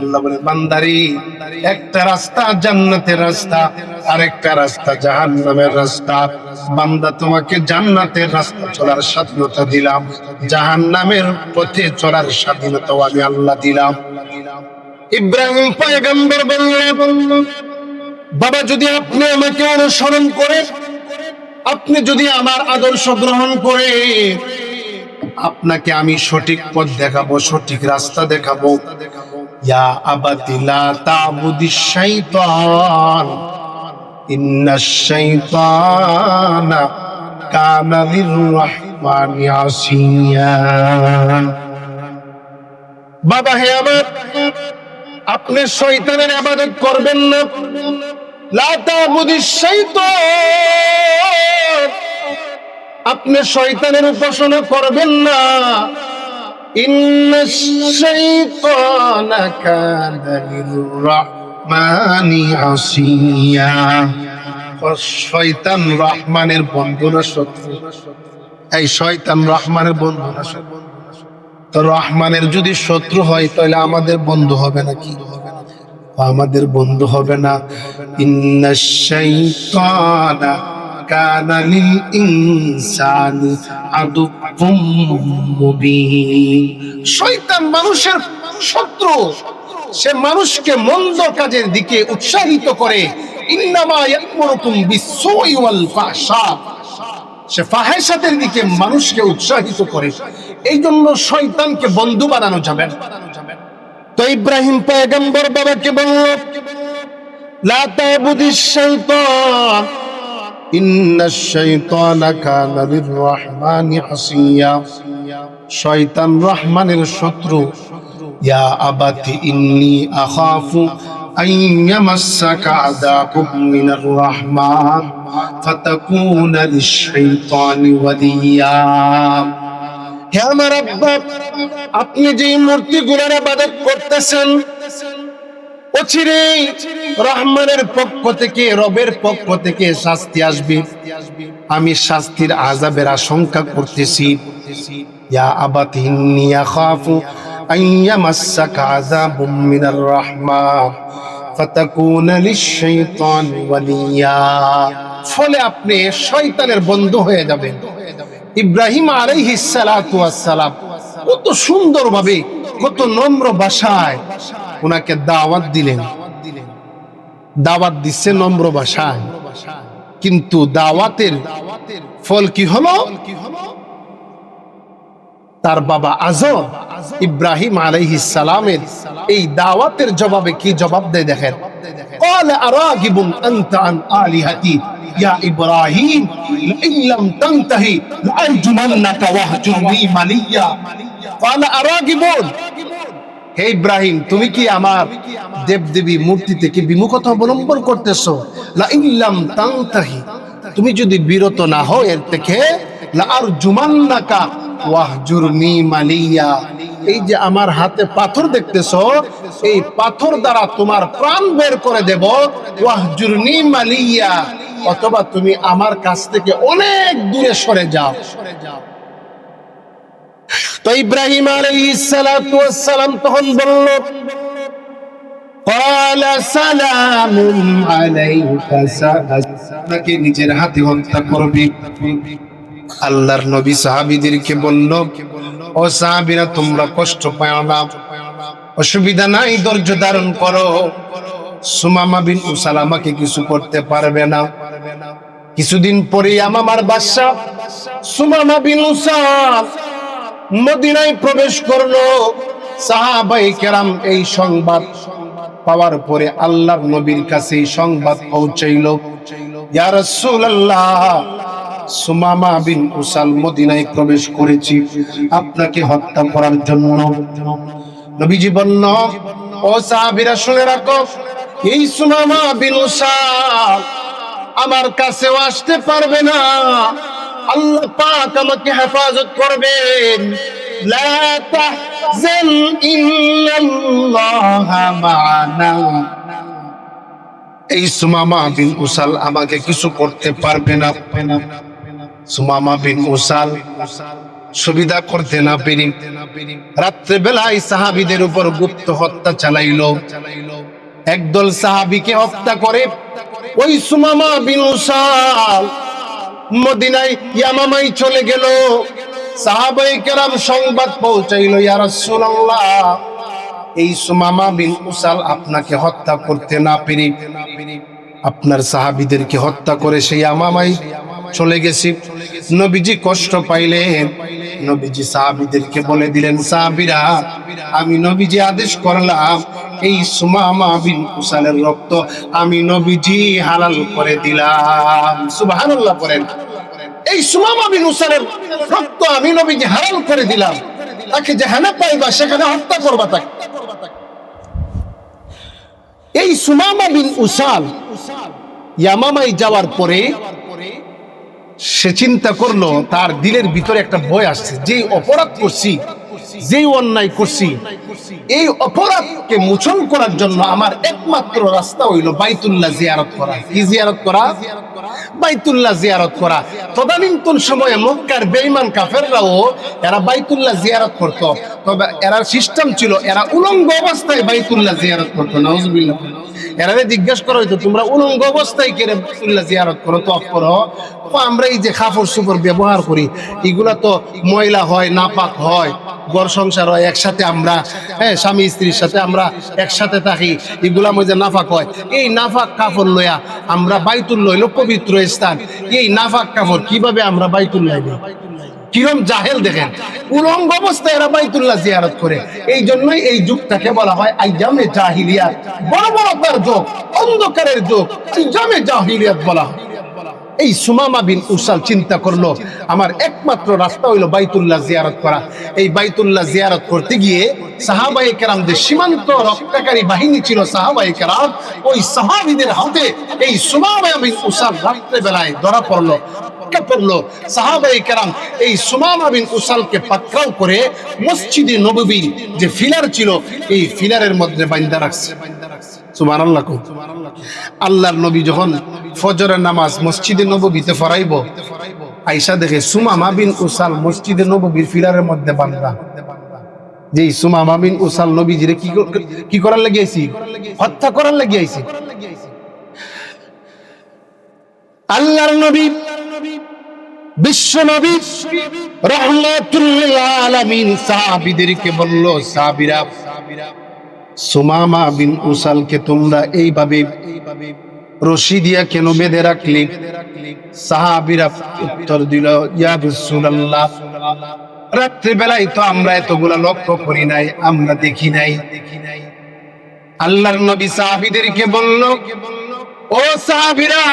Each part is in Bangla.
আল্লাহ বলে, বান্দারি, একটা রাস্তা জান্নাতের রাস্তা, আরেকটা রাস্তা জাহান্নামের রাস্তা। বান্দা, তোমাকে জান্নাতের রাস্তা চলার স্বাধীনতা দিলাম, জাহান্নামের পথে চলার স্বাধীনতাও আমি আল্লাহ দিলাম। ইব্রাহিম পয়গম্বর বললেন, বাবা, যদি আপনি আমাকে অনুসরণ করে, আপনি যদি আমার আদর্শ গ্রহণ করে, আপনাকে আমি সঠিক পথ দেখাবো, সঠিক রাস্তা দেখাবো। ইয়া আবাতি লা তা'বুদিশ শাইতান ইন্নাশ শাইতানা কানা লির-রাহমানি আসিয়া। বাবা হে আমার, আপনি শয়তানের ইবাদত করবেন না। লা তা'বুদিশ শাইতান, আপনি শয়তানের উপাসনা করবেন না। ইন্নাশ শাইতানা কানা লির-রাহমানি আসিয়া। শয়তান রহমানের বন্ধু না শত্রু? এই শয়তান রহমানের বন্ধু না শত্রু? তো রহমানের যদি শত্রু হয়, তাহলে আমাদের বন্ধু হবে নাকি? আমাদের বন্ধু হবে না। ইন্নাশ শাইতানা কানা লিল ইনসানি আদুউম মুবিন। শয়তান মানুষের শত্রু, সে মানুষকে মন্দ কাজের দিকে উৎসাহিত করে। ইন্নামা ইয়া'মুরুকুম বিস-সুই ওয়াল ফাহশা, সে ফাহিশাতের দিকে মানুষকে উৎসাহিত করে। এই জন্য শয়তানকে বন্ধু বানানো যাবে না। তো ইব্রাহিম পয়গম্বর বাবাকে বলল, লা তা'বুদিশ শাইতান ইন্নাশ শাইতানা কানা লির-রাহমানি আসিয়া। শয়তান রহমানের শত্রু। ইয়া আবাতি ইন্নী আখাফু আন ইয়ামাসসাকা আযাবুম মিনার রাহমান ফাতাকুনা লিশ-শাইতানি ওয়ালিয়্যা। হে আমার আব্বা, আপনি যে মূর্তিগুলোর ইবাদত করতেছেন, অচিরেই রহমানের পক্ষ থেকে, রবের পক্ষ থেকে শাস্তি আসবে। আমি শাস্তির আযাবের আশঙ্কা করতেছি। ইয়া আবাতি ইন্নী আখাফু আন ইয়ামাসসাকা আযাবুম মিনার রাহমান ফাতাকুনা লিশ-শাইতানি ওয়ালিয়্যা। ফলে আপনি শয়তানের বন্ধু হয়ে যাবেন। ইব্রাহিম আলাইহিস সালাতু ওয়াস সালাম কত সুন্দরভাবে, কত নম্র ভাষায় ওনাকে দাওয়াত দিলেন। দাওয়াত দিচ্ছে নম্র ভাষায়, কিন্তু দাওয়াতের ফল কি হলো? তার বাবা আজর ইব্রাহিম আলাইহিস সালামের এই দাওয়াতের জবাবে কি জবাব দেয় দেখেন। ক্বালা আরাগিবুন আনতা আন আলিহাতি ইয়া ইব্রাহিম লাইন লাম তানতাহি লাআরজুমান্নাকা ওয়াহজুরনি মালিয়া। ক্বালা আরাগিবুন, হে ইব্রাহিম, তুমি কি আমার দেবদেবী মূর্তি থেকে বিমুখতা অবলম্বন করতেছো? লাইন লাম তানতাহি, তুমি যদি বিরত না হও এর থেকে, লাআরজুমান্নাকা ওয়াহজুরনি মালিয়া। এই যে আমার হাতে পাথর দেখতেছো, এই পাথর দ্বারা তোমার প্রাণ বের করে দেব। ওয়াহজুরনি মালিয়া, অথবা তুমি আমার কাছ থেকে অনেক দূরে সরে যাও। তো ইব্রাহিম আলাইহিস সালাতু ওয়াস সালাম তখন বলল, ক্বালা সালামুন আলাইকা সাআনাকে নিজের হাতে হত্যা করবি। আল্লাহর নবী সাহাবীদেরকে বলল, ও সাহাবীরা, তোমরা কষ্ট পাও না, অসুবিধা নাই, ধৈর্য ধারণ করো। সুমামা বিন উসাল আমাকে কিছু করতে পারবে না। কিছুদিন পরে আমার বাদশা সুমামা বিন উসাল মদিনায় প্রবেশ করলো। সাহাবায়ে কেরাম এই সংবাদ পাওয়ার পরে আল্লাহর নবীর কাছে এই সংবাদ পৌঁছাইল, ইয়া রাসূলুল্লাহ, সুমামা বিন উসাল মদিনায় প্রবেশ করেছি আপনাকে হত্যা করার জন্য। নবীজি বলল, ও সাহাবীরা শুনে রাখো, এই সুমামা বিন উসাল আমার কাছেও আসতে পারবে না। আল্লাহ পাক আমাকে হেফাজত করবেন। লা তাহজান ইন্নাল্লাহা মা'ানা। এই সুমামা বিন উসাল আমাকে কিছু করতে পারবে না। সুমামা বিন উসাল সুবিধা করতে না পেরে রাত্রে বেলায় সাহাবীদের উপর গুপ্ত হত্যা চালাইলো। একদল সাহাবীকে হত্যা করে ওই সুমামা বিন উসাল মদিনায় ইয়ামামায় চলে গেল। সাহাবায়ে কেরাম সংবাদ পৌঁছাইল, ইয়া রাসূলুল্লাহ, এই সুমামা বিন উসাল আপনাকে হত্যা করতে না পেরে আপনার সাহাবীদেরকে হত্যা করে সেই ইয়ামামায় চলে গেছে। নবীজি কষ্ট পাইলেন। নবীজি সাহাবীদেরকে বলে দিলেন, সাহাবীরা, আমি নবীজি আদেশ করলাম এই সুমামা বিন উসালের রক্ত আমি নবীজি হালাল করে দিলাম। সুবহানাল্লাহ করেন। এই সুমামা বিন উসালের রক্ত আমি নবীজি হালাল করে দিলাম। তাকে যেখানে পাইবা সেখানে হত্যা করবা তাকে। এই সুমামা বিন উসাল ইয়ামামায় যাওয়ার পরে সে চিন্তা করলো, তার দিলের ভিতরে একটা ভয় আসছে, যে অপরাধ করছি, যেই অন্যায় করছি, এই অপরাধকে মোচন করার জন্য আমার একমাত্র রাস্তা হইল বাইতুল্লাহ জিয়ারত করা। কি জিয়ারত করা? বাইতুল্লাহ জিয়ারত করা। তদানীন্তন সময়ে মক্কার বেঈমান কাফেররাও এরা বাইতুল্লাহ জিয়ারত করত। তবে এরা সিস্টেম ছিল, এরা উলঙ্গ অবস্থায় বাইতুল্লাহ জিয়ারত করতো। নাউজুবিল্লাহ। এরা জিজ্ঞেস করা হইতো, তোমরা উলঙ্গ অবস্থায় কেন বাইতুল্লাহ জিয়ারত করো? তো করো, আমরা এই যে কাপড় চোপড় ব্যবহার করি এগুলা তো ময়লা হয়, নাপাক হয়, ঘর সংসার হয়, একসাথে আমরা স্বামী স্ত্রীর সাথে আমরা একসাথে থাকি, এগুলা মধ্যে নাফাক হয়। এই নাফাক কাপড় লইয়া আমরা বাইতুল্লাহ হইল পবিত্র স্থান, এই নাফাক কাপড় কিভাবে আমরা বাইতুল্লাহ দিই? কিরম জাহেল দেখেন, উলঙ্গ অবস্থায় এরা বাইতুল্লাহ জিয়ারত করে। এই জন্যই এই যুগটাকে বলা হয় আইয়ামে জাহিলিয়াত, বর্বরতার যুগ, অন্ধকারের যুগ, আইয়ামে জাহিলিয়াত বলা হয়। এই সুমামা বিন উসাল চিন্তা করলো, আমার একমাত্র রাস্তা হইল বাইতুল্লাহ জিয়ারত করা। এই বাইতুল্লাহ জিয়ারত করতে গিয়ে সাহাবায়ে কেরামদের সীমান্ত রক্ষাকারী বাহিনী ছিল সাহাবায়ে কেরাম, ওই সাহাবীদের হাতে এই সুমামা বিন উসাল রাত্রে বেলায় ধরা পড়লো। সাহাবায়ে কেরাম এই সুমামা বিন উসালকে পাকড়াও করে মসজিদে নববীর যে ফিলার ছিল এই ফিলারের মধ্যে বাঁধা রাখছে। সুবহানাল্লাহ। আল্লাহর নবী যখন ফজরের নামাজ মসজিদে নববীতে পড়াইব, আয়েশা দেখে সুমামা বিন উসাল মসজিদে নববীর ফিলারের মধ্যে বাঁধা। যে সুমামা বিন উসাল নবীজিরে কি করার লাগি আইছি? হত্যা করার লাগি আইছি। আল্লাহর নবী বিশ্ব নবী রাহমাতুল লিল আলামিন সাহাবীদেরকে বলল, সাহাবীরা, সুমামা বিন উসালকে তোমরা এইভাবে রশি দিয়া কেন বেঁধে রাখলে? সাহাবীরা উত্তর দিল, ইয়া রাসূলুল্লাহ, রাত্রে বেলায় তো আমরা এতগুলা লক্ষ্য করি নাই, আমরা দেখি নাই। আল্লাহর নবী সাহাবীদেরকে বলল, ও সাহাবীরা,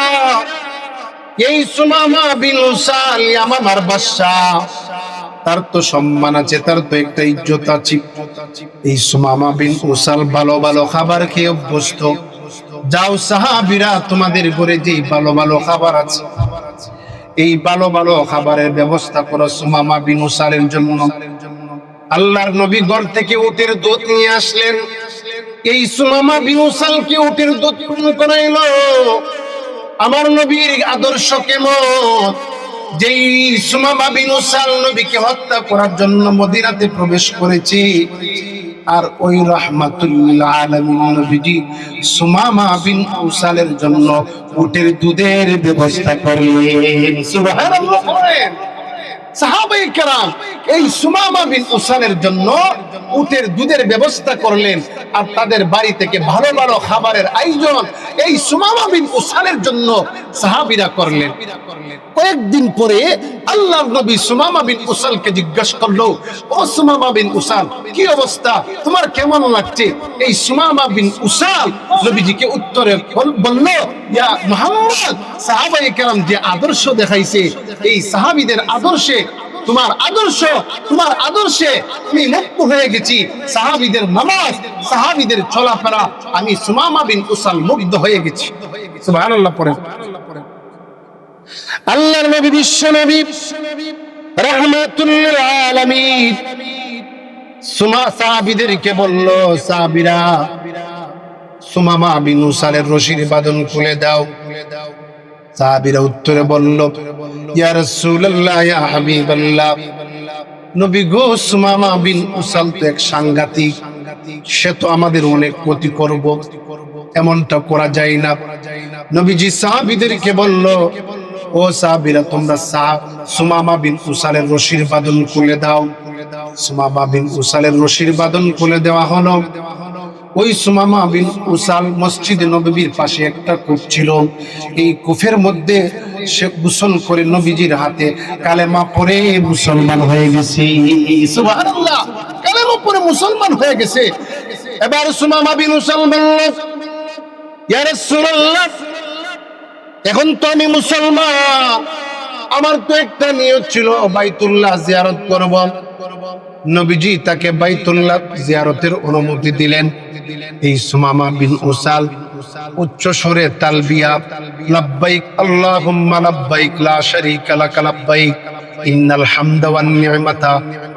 এই সুমামা বিন উসাল ইয়ামামার বাদশা, তার তো সম্মান আছে, তার তো একটা ইজ্জত আছে। এই সুমামা বিন উসাল ভালো ভালো খাবার খেয়ে অভ্যস্ত। যাও সাহাবীরা, তোমাদের ঘরে যে ভালো ভালো খাবার আছে এই ভালো ভালো খাবারের ব্যবস্থা করো সুমামা বিন উসালের জন্য। আল্লাহর নবী ঘর থেকে উটের দুধ নিয়ে আসলেন। এই সুমামা বিন উসালকে উটের দুধ পান করাইলো। আমার নবীর আদর্শ কেমন, যেই সুমামা বিন উসাল নবীকে হত্যা করার জন্য মদিনাতে প্রবেশ করেছে, আর ওই রাহমাতুল লিল আলামিন নবীজি সুমামা বিন উসালের জন্য উটের দুধের ব্যবস্থা করলেন। সুবহানাল্লাহ। সাহাবায়ে কেরাম এই সুমামা বিন উসালের জন্য উটের দুধের ব্যবস্থা করলেন, আর তাদের বাড়ি থেকে ভালো ভালো খাবারের আয়োজন এই সুমামা বিন উসালের জন্য সাহাবীরা করলেন। কয়েকদিন পরে আল্লাহর নবী সুমামা বিন উসালকে জিজ্ঞাসা করলো, ও সুমামা বিন উসাল, কি অবস্থা, তোমার কেমন লাগছে? এই সুমামা বিন উসাল নবীজিকে উত্তরে বলল, ইয়া মুহাম্মদ, সাহাবায়ে কেরাম যে আদর্শ দেখাইছে, এই সাহাবীদের আদর্শে, তোমার আদর্শে আমি মুক্ত হয়ে গেছি। সাহাবীদের নামাজ, সাহাবীদের চলাফেরা, আমি সুমামা বিন উসাল মুগ্ধ হয়ে গেছি। সুবহানাল্লাহ পড়েন। আল্লাহর নবী বিশ্ব নবী রাহমাতুল লিল আলামিন সাহাবীদেরকে বলল, সাহাবীরা, সুমামা বিন উসালের রশির বাঁধন খুলে দাও। সাহাবীরা উত্তরে বলল, ইয়া রাসূলুল্লাহ, ইয়া হাবিবাল্লাহ, নবী গো, সুমামা বিন উসাল তো এক সাংঘাতিক, সে তো আমাদের অনেক ক্ষতি করব, এমনটা করা যায় না। নবীজি সাহাবীদেরকে বলল, ও সাহাবীরা, তোমরা সুমামা বিন উসালের রশির বাঁধন খুলে দাও। সুমামা বিন উসালের রশির বাঁধন খুলে দেওয়া হলো। ওই সুমামা বিন উসাল মসজিদে নববীর পাশে একটা কূপ ছিল। এই কূপের মধ্যে সে গোসল করে নবীজির হাতে কালেমা পড়ে মুসলমান হয়ে গেছে। সুবহানাল্লাহ, কালেমা পড়ে মুসলমান হয়ে গেছে। এবার সুমামা বিন উসাল বলল, ইয়া রাসূলুল্লাহ, এখন তো আমি মুসলমান, আমার তো একটা নিয়ত ছিল বাইতুল্লাহ জিয়ারত করব। নবীজি তাকে বাইতুল্লাহ জিয়ারতের অনুমতি দিলেন। এই সুমামা বিন উসাল উচ্চ স্বরে তালবিয়া, লাব্বাইক আল্লাহুম্মা লাব্বাইক লা শারীকা লাক লাব্বাইক ইন্নাল হামদা ওয়ান নি'মাতা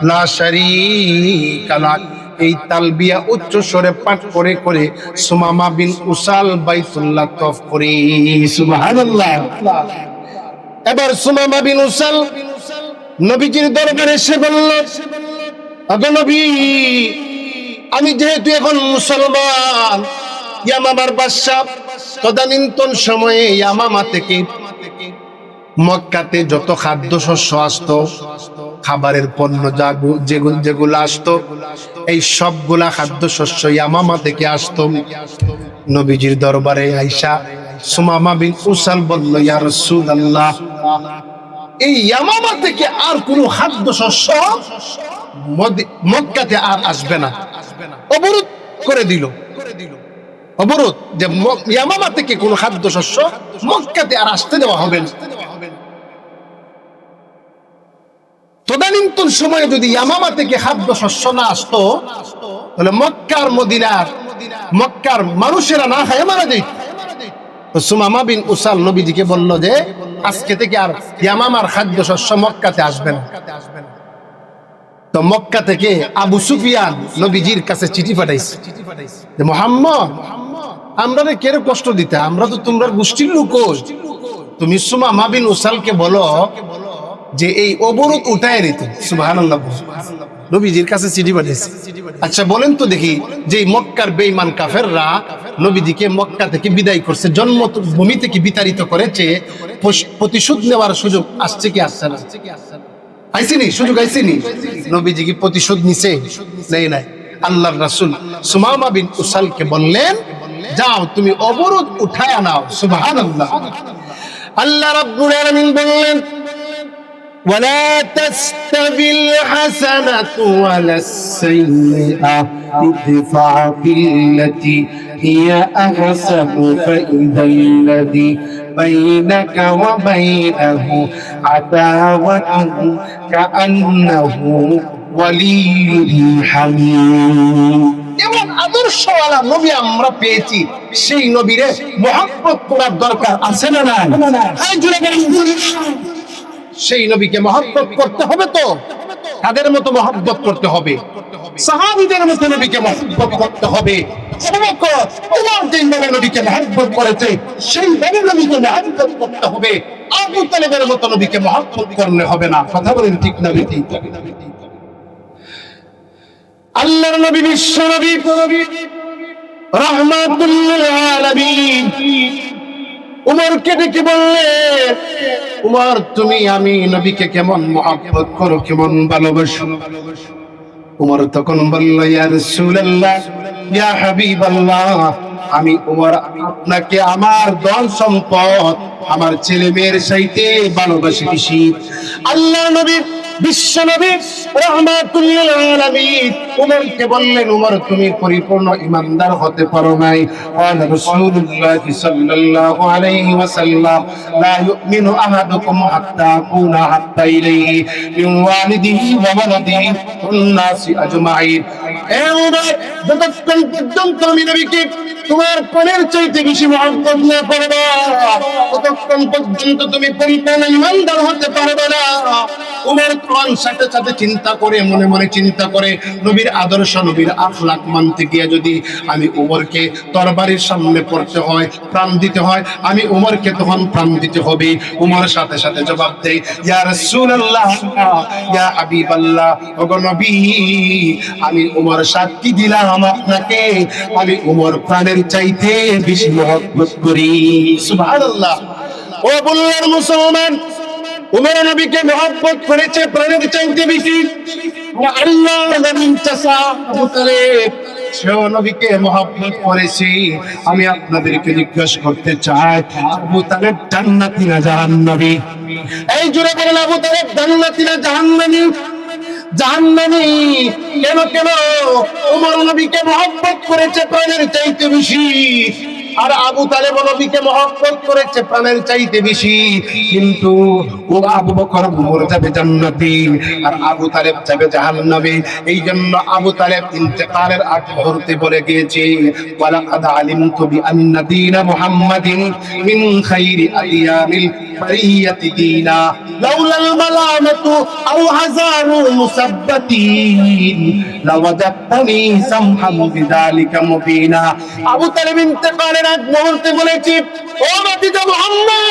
লা শারীকা লাক, এই তালবিয়া উচ্চ স্বরে পাঠ করে করে সুমামা বিন উসাল বাইতুল্লাহ তওয়াফ করে। সুবহানাল্লাহ। এবার সুমামা বিন উসাল নবীজির দরবারে এসে বলল, আগে নবী, আমি যেহেতু এখন মুসলমান, ইয়ামামার বাদশা তদানীন্তন সময়ে ইয়ামামা থেকে মক্কাতে যত খাদ্যশস্য আসতো, খাবারের পণ্য যেগুলো আসতো, এই সবগুলা খাদ্যশস্য ইয়ামামা থেকে আসতো। নবীজির দরবারে আইসা সুমামা বিন উসাল বলল, ইয়া রাসূলুল্লাহ, এই ইয়ামামা থেকে আর কোনো খাদ্যশস্য মক্কাতে আর আসবে না। অবরোধ করে দিল, অবরোধ, যে ইয়ামামা থেকে কোনো খাদ্যশস্য মক্কাতে আর আসতে দেওয়া হবে না। তদানীন্তন সময়ে যদি ইয়ামামা থেকে খাদ্যশস্য না আসতো, তাহলে মক্কার মদিনার মক্কার মানুষেরা না খায় মারা যেত। সুমামা বিন উসাল নবীজিকে বলল যে আজকে থেকে আর ইয়ামামার খাদ্যশস্য মক্কাতে আসবে না। তো মক্কা থেকে আবু সুফিয়ান নবীজির কাছে চিঠি পাঠাইছে যে মুহাম্মদ, আমরা কেন কষ্ট দিতে, আমরা তো তোমরা গোষ্ঠীর লোক, তুমি সুমামা বিন উসালকে বলো যে এই অবরোধ উঠায় নিতে। সুবহানাল্লাহ। নবীজির কাছে চিঠি পাঠিয়েছে। আচ্ছা বলেন তো দেখি, যে মক্কার বেঈমান কাফেররা নবীজিকে মক্কা থেকে বিদায় করছে, জন্মভূমি থেকে বিতাড়িত করেছে, প্রতিশোধ নেওয়ার সুযোগ আসছে কি আসছে না? আইসিনি, সুযোগ আইসিনি। নবীজি কি প্রতিশোধ নিছে? নেই নাই। আল্লাহর রাসূল সুমামা বিন উসালকে বললেন, যাও তুমি অবরোধ উঠায় নাও। সুবহানাল্লাহ। আল্লাহ রাব্বুল আলামিন বললেন, ولا تستوي الحسنة ولا السيئة ادفع بالتي هي أحسن فإذا الذي بينك وبينه عداوة كأنه ولي حميم। এমন আদর্শওয়ালা নবী আমরা পেয়েছি, সেই নবীরে মহব্বত করার দরকার আছে না নাই? সেই নবীকে মহব্বত করতে হবে। তো তাদের মতো মহব্বত করতে হবে, সাহাবীদের মতো নবীকে মহব্বত করতে হবে। তোমার যেভাবে নবীকে মহব্বত করেছে সেইভাবে নবীকে মহব্বত করতে হবে। আবু তালেবের মতো নবীকে মহব্বত করলে হবে না। কথা বলেন ঠিক না ঠিক? আল্লাহর নবী, বিশ্ব নবী, রাহমাতুল লিল আলামিন উমরকে ডেকে বললেন, উমর, তুমি আমি নবীকে কেমন মহব্বত করো, কেমন ভালোবাসো? উমর তখন বলল, ইয়া রাসূলুল্লাহ, ইয়া হাবিবাল্লাহ, আমি উমর আপনাকে আমার ধন সম্পদ, আমার ছেলে মেয়ের চাইতে ভালোবাসি বেশি। আল্লাহ নবী, বিশ্ব নবী, রাহমাতুল লিল আলামিন উমরকে বললেন, উমর, তুমি পরিপূর্ণ ঈমানদার হতে পারো নাই। ক্বালা রাসূলুল্লাহ সাল্লাল্লাহু আলাইহি ওয়াসাল্লাম, লা ইউমিনু আহাদুকুম হাত্তা আকুনা হাত্তা ইলাইহি মিন ওয়ালিদিহি ওয়া ওয়ালাদিহি ওয়ান নাসি আজমাইন। এ উমর, যতক্ষণ পর্যন্ত আমি নবীকে তোমার প্রাণের চাইতে বেশি মহব্বত না করবে, ততক্ষণ পর্যন্ত তুমি পরিপূর্ণ ঈমানদার হতে পারবে না। উমর তখন সাথে সাথে চিন্তা করে, মনে মনে চিন্তা করে, নবীর আদর্শ, নবীর আখলাক মানতে গিয়ে যদি আমি উমরকে তরবারির সামনে পড়তে হয়, প্রাণ দিতে হয়, আমি উমরকে তখন প্রাণ দিতে হবে। উমর সাথে সাথে জবাব দেয়, ইয়া রাসূলুল্লাহ, ইয়া হাবিবাল্লাহ, ওগো নবী, আমি উমর সাক্ষী দিলাম আপনাকে, আমি উমর প্রাণের চাইতে বেশি মহব্বত করি। সুবহানাল্লাহ। ও বললেন মুসলমান, উমর নবীকে মহব্বত করেছে প্রাণের চাইতে বেশি। আল্লাহর নবীর চাচা আবু তালেব, সেও নবীকে মহব্বত করেছে। আমি আপনাদেরকে জিজ্ঞাসা করতে চাই, আবু তালেব জান্নাতি না জাহান্নামী? এই জোরে বলেন, আবু তালেব জান্নাতি না জাহান্নামী? জাহান্নামী। কেন কেন? উমর নবীকে মহব্বত করেছে প্রাণের চাইতে বেশি, আর আবু তালেব নবীকে মহব্বত করেছে প্রাণের চাইতে বেশি। কিন্তু ও আবু বকর উমর যাবে জান্নাতে, আর আবু তালেব যাবে জাহান্নামে। এই জন্য আবু তালেব ইন্তেকালের আগ মুহূর্তে বলে গিয়েছে, ওয়ালাকাদ আলিমতু বিআন্না দীনা মুহাম্মাদিন মিন খাইরি আদিয়ানিল বারিয়াতি দীনা লাউলাল মালামাতু আও হাযারু মুসাব্বাতিন লাওয়াজাতনি সামহাম বিযালিকা মুবিনা। আবু তালেব ইন্তেকালের আগ মুহূর্তে বলেছে, ও নবীজি মুহাম্মদ,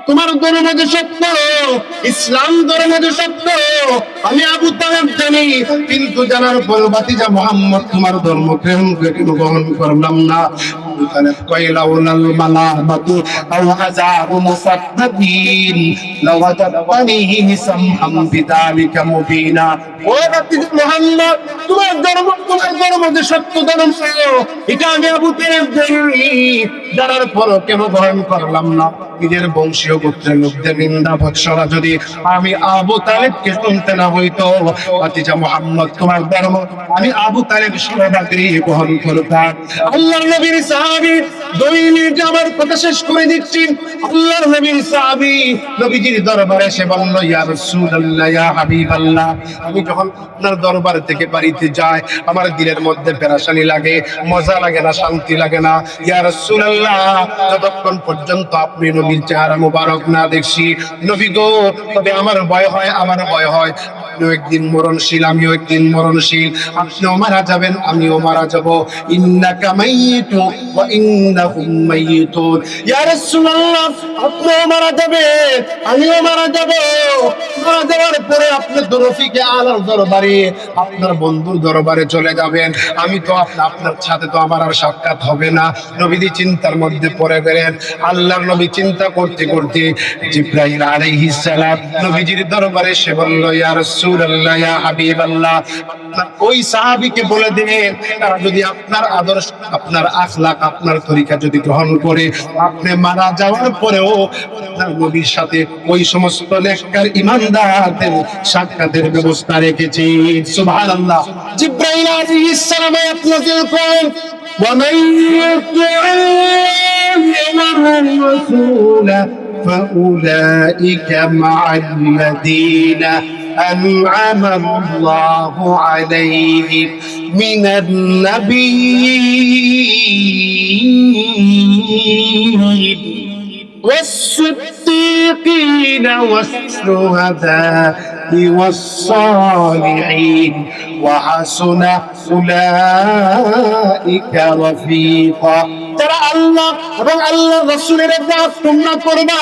তোমার ধর্ম যে সত্য, ইসলাম ধর্ম যে সত্য, আমি আবু তালেব জানি, কিন্তু জানার পর ভাতিজা মুহাম্মদ তোমার ধর্ম কেন গ্রহণ করলাম না? আবু তালেব কয়, লাউলাল মালামাতু আও হাযারু মুসাব্বাতিন লাওয়াজাতনি সামহাম বিযালিকা মুবিনা। ও ভাতিজা মুহাম্মদ, তোমার ধর্ম যে সত্য ধর্ম, এটা আমি আবু তালেব জানি, জানার পর কেন গ্রহণ করলাম না? নিজের বংশীয় গোত্রের লোকদের নিন্দা ভৎসনা যদি আমি আবু তালেবকে শুনতে না হইতো, ভাতিজা মুহাম্মদ তোমার ধর্ম আমি আবু তালেব সর্বাগ্রে গ্রহণ করতাম। আল্লাহর নবীর সাহাবী, 2 মিনিট আমার কথা শেষ করে দিচ্ছি। আল্লাহর নবীর সাহাবী নবীজির দরবারে এসে বলল, ইয়া রাসূলুল্লাহ, ইয়া হাবিবাল্লাহ, আমি যখন আপনার দরবার থেকে বাড়িতে যাই, আমার দিলের মধ্যে পেরেশানি লাগে, মজা লাগে না, শান্তি লাগে না। ইয়া রাসূলুল্লাহ, যতক্ষণ পর্যন্ত আপনি নবীর চেহারা মুবারক না দেখছি, নবী গো, তবে আমার ভয় হয়, আমার ভয় হয়। আপনিও একদিন মরণশীল, আমিও একদিন মরণশীল, আপনিও মারা যাবেন, আমিও মারা যাব। ইন্নাকা মাইয়িতু ওয়া ইন্নাহুম মাইয়িতুন। ইয়া রাসূলুল্লাহ, আপনিও মারা যাবেন, আমিও মারা যাব। মারা যাওয়ার পরে আপনি রফিকে আলার দরবারে, আপনার বন্ধুর দরবারে চলে যাবেন। আমি তো আপনার সাথে তো আমার আর সাক্ষাৎ হবে না। নবীজি চিন্তার মধ্যে পড়ে গেলেন। আল্লাহর নবী চিন্তা করতে করতে জিবরাইল আলাইহিস সালাম নবীজির দরবারে এসে বলল, ইয়া রাসূলুল্লাহ, ইয়া হাবিবাল্লাহ, ওই সাহাবীকে বলে দিলেন, তারা যদি আপনার আদর্শ, আপনার আখলাক, আপনার তরিকা যদি গ্রহণ করে, আপনি মারা যাওয়ার পরেও আপনার নবীর সাথে ওই সমস্ত নেককার ঈমানদারদের সাক্ষাতের ব্যবস্থা রেখেছি। সুবহানাল্লাহ। জিবরাইল আলাইহিস সালাম আপনাকে করেন, ومن يطع الله والرسول فأولئك مع الذين أنعم الله عليهم من النبيين والصديقين والشهداء والصالحين وحسن أولئك رفيقا। যারা আল্লাহ এবং আল্লাহর রাসূলের ইবাদত তোমরা করবা,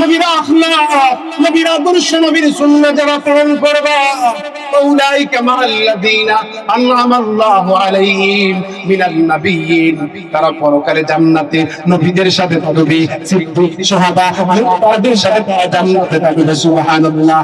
নবীর আখলাক, নবীর আদর্শ, নবীর সুন্নাহ যারা পালন করবা, উলাইকা মাআল্লাযীনা আনআমা আল্লাহু আলাইহিম মিনান নাবিয়্যিন, তারা পরকালে জান্নাতে নবীদের সাথে থাকবে, সিদ্দিক, শাহাদা, তাদের সাথে জান্নাতে থাকবে। সুবহানাল্লাহ।